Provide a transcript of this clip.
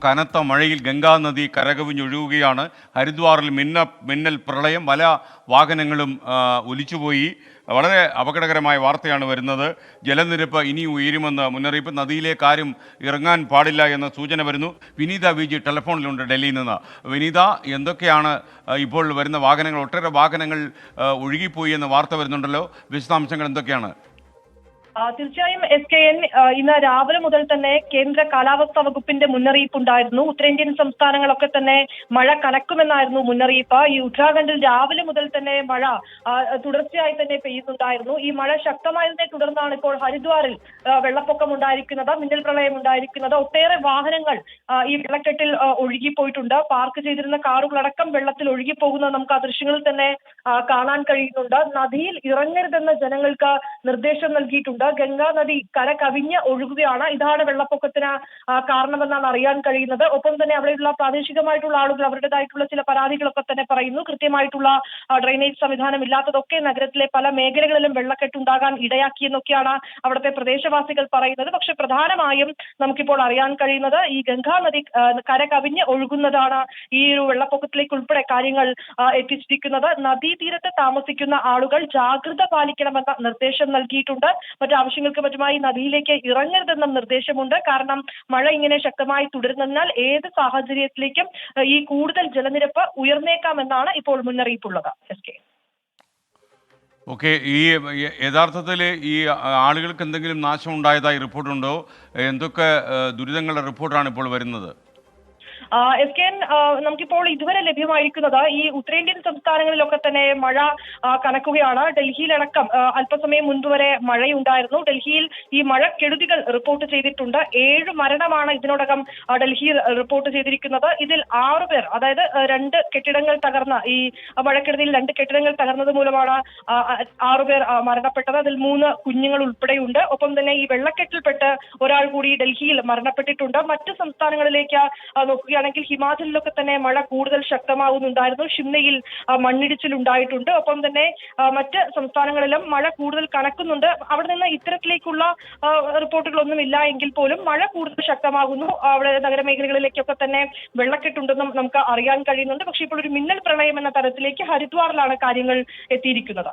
കനത്ത മഴയിൽ ഗംഗാനദി കരകവിഞ്ഞൊഴുകുകയാണ്. ഹരിദ്വാറിൽ മിന്നൽ പ്രളയം, പല വാഹനങ്ങളും ഒലിച്ചുപോയി. വളരെ അപകടകരമായ വാർത്തയാണ് വരുന്നത്. ജലനിരപ്പ് ഇനി ഉയരുമെന്ന് മുന്നറിയിപ്പ്. നദിയിലേക്ക് ആരും ഇറങ്ങാൻ പാടില്ല എന്ന സൂചന വരുന്നു. വിനീത വിജി ടെലിഫോണിലുണ്ട് ഡൽഹിയിൽ നിന്ന്. വിനീത, എന്തൊക്കെയാണ് ഇപ്പോൾ വരുന്ന വാഹനങ്ങൾ? ഒട്ടേറെ വാഹനങ്ങൾ ഒഴുകിപ്പോയി എന്ന വാർത്ത വരുന്നുണ്ടല്ലോ, വിശദാംശങ്ങൾ എന്തൊക്കെയാണ്? തീർച്ചയായും SKN ഇന്ന് രാവിലെ മുതൽ തന്നെ കേന്ദ്ര കാലാവസ്ഥാ വകുപ്പിന്റെ മുന്നറിയിപ്പുണ്ടായിരുന്നു. ഉത്തരേന്ത്യൻ സംസ്ഥാനങ്ങളൊക്കെ തന്നെ മഴ കനക്കുമെന്നായിരുന്നു മുന്നറിയിപ്പ്. ഈ ഉത്തരാഖണ്ഡിൽ രാവിലെ മുതൽ തന്നെ മഴ തുടർച്ചയായി തന്നെ പെയ്യുന്നുണ്ടായിരുന്നു. ഈ മഴ ശക്തമായതിനെ തുടർന്നാണ് ഇപ്പോൾ ഹരിദ്വാറിൽ വെള്ളപ്പൊക്കം ഉണ്ടായിരിക്കുന്നത്, മിന്നൽ പ്രളയം ഉണ്ടായിരിക്കുന്നത്. ഒട്ടേറെ വാഹനങ്ങൾ ഈ വെള്ളക്കെട്ടിൽ ഒഴുകിപ്പോയിട്ടുണ്ട്. പാർക്ക് ചെയ്തിരുന്ന കാറുകളടക്കം വെള്ളത്തിൽ ഒഴുകിപ്പോകുന്നത് നമുക്ക് ആ ദൃശ്യങ്ങളിൽ തന്നെ കാണാൻ കഴിയുന്നുണ്ട്. നദിയിൽ ഇറങ്ങരുതെന്ന് ജനങ്ങൾക്ക് നിർദ്ദേശം നൽകിയിട്ടുണ്ട്. ഗംഗാ നദി കര കവിഞ്ഞ് ഒഴുകുകയാണ്. ഇതാണ് വെള്ളപ്പൊക്കത്തിന് കാരണമെന്നാണ് അറിയാൻ കഴിയുന്നത്. ഒപ്പം തന്നെ അവിടെയുള്ള പ്രാദേശികമായിട്ടുള്ള ആളുകൾ അവരുടേതായിട്ടുള്ള ചില പരാതികളൊക്കെ തന്നെ പറയുന്നു. കൃത്യമായിട്ടുള്ള ഡ്രെയിനേജ് സംവിധാനം ഇല്ലാത്തതൊക്കെ നഗരത്തിലെ പല മേഖലകളിലും വെള്ളക്കെട്ടുണ്ടാകാൻ ഇടയാക്കിയെന്നൊക്കെയാണ് അവിടുത്തെ പ്രദേശവാസികൾ പറയുന്നത്. പക്ഷെ പ്രധാനമായും നമുക്കിപ്പോൾ അറിയാൻ കഴിയുന്നത് ഈ ഗംഗാ നദി കര കവിഞ്ഞ് ഒഴുകുന്നതാണ് ഈ ഒരു വെള്ളപ്പൊക്കത്തിലേക്ക് ഉൾപ്പെടെ കാര്യങ്ങൾ എത്തിച്ചിരിക്കുന്നത്. നദീതീരത്ത് താമസിക്കുന്ന ആളുകൾ ജാഗ്രത പാലിക്കണമെന്ന നിർദ്ദേശം നൽകിയിട്ടുണ്ട്. മറ്റു ആവശ്യങ്ങൾക്ക് മറ്റുമായി നദിയിലേക്ക് ഇറങ്ങരുതെന്നും നിർദ്ദേശമുണ്ട്. കാരണം മഴ ഇങ്ങനെ ശക്തമായി തുടരുന്നതിനാൽ ഏത് സാഹചര്യത്തിലേക്കും ഈ കൂടുതൽ ജലനിരപ്പ് ഉയർന്നേക്കാമെന്നാണ് ഇപ്പോൾ മുന്നറിയിപ്പുള്ളത്. ഓക്കെ, ഈ യഥാർത്ഥത്തിൽ ഈ ആളുകൾക്ക് എന്തെങ്കിലും നാശം ഉണ്ടായതായി റിപ്പോർട്ടുണ്ടോ? എന്തൊക്കെ ദുരിതങ്ങളുടെ റിപ്പോർട്ടാണ് ഇപ്പോൾ വരുന്നത്? SKN നമുക്കിപ്പോൾ ഇതുവരെ ലഭ്യമായിരിക്കുന്നത് ഈ ഉത്തരേന്ത്യൻ സംസ്ഥാനങ്ങളിലൊക്കെ തന്നെ മഴ കനക്കുകയാണ്. ഡൽഹിയിലടക്കം അല്പസമയം മുൻപ് വരെ മഴയുണ്ടായിരുന്നു. ഡൽഹിയിൽ ഈ മഴക്കെടുതികൾ റിപ്പോർട്ട് ചെയ്തിട്ടുണ്ട്. 7 മരണമാണ് ഇതിനോടകം ഡൽഹിയിൽ റിപ്പോർട്ട് ചെയ്തിരിക്കുന്നത്. ഇതിൽ 6 പേർ, അതായത് 2 കെട്ടിടങ്ങൾ തകർന്ന ഈ മഴക്കെടുതിയിൽ 2 കെട്ടിടങ്ങൾ തകർന്നത് മൂലമാണ് 6 പേർ മരണപ്പെട്ടത്. അതിൽ 3 കുഞ്ഞുങ്ങൾ ഉൾപ്പെടെയുണ്ട്. ഒപ്പം തന്നെ ഈ വെള്ളക്കെട്ടിൽപ്പെട്ട് ഒരാൾ കൂടി ഡൽഹിയിൽ മരണപ്പെട്ടിട്ടുണ്ട്. മറ്റു സംസ്ഥാനങ്ങളിലേക്ക് നോക്കുകയാണെങ്കിൽ ഹിമാചലിലൊക്കെ തന്നെ മഴ കൂടുതൽ ശക്തമാകുന്നുണ്ടായിരുന്നു. ഷിംലയിൽ മണ്ണിടിച്ചിലുണ്ടായിട്ടുണ്ട്. ഒപ്പം തന്നെ മറ്റ് സംസ്ഥാനങ്ങളിലും മഴ കൂടുതൽ കനക്കുന്നുണ്ട്. അവിടെ നിന്ന് ഇത്തരത്തിലേക്കുള്ള റിപ്പോർട്ടുകളൊന്നും ഇല്ല എങ്കിൽ പോലും മഴ കൂടുതൽ ശക്തമാകുന്നു. അവിടെ നഗരമേഖലകളിലേക്കൊക്കെ തന്നെ വെള്ളക്കെട്ടുണ്ടെന്നും നമുക്ക് അറിയാൻ കഴിയുന്നുണ്ട്. പക്ഷേ ഇപ്പോൾ ഒരു മിന്നൽ പ്രളയം എന്ന തരത്തിലേക്ക് ഹരിദ്വാറിലാണ് കാര്യങ്ങൾ എത്തിയിരിക്കുന്നത്.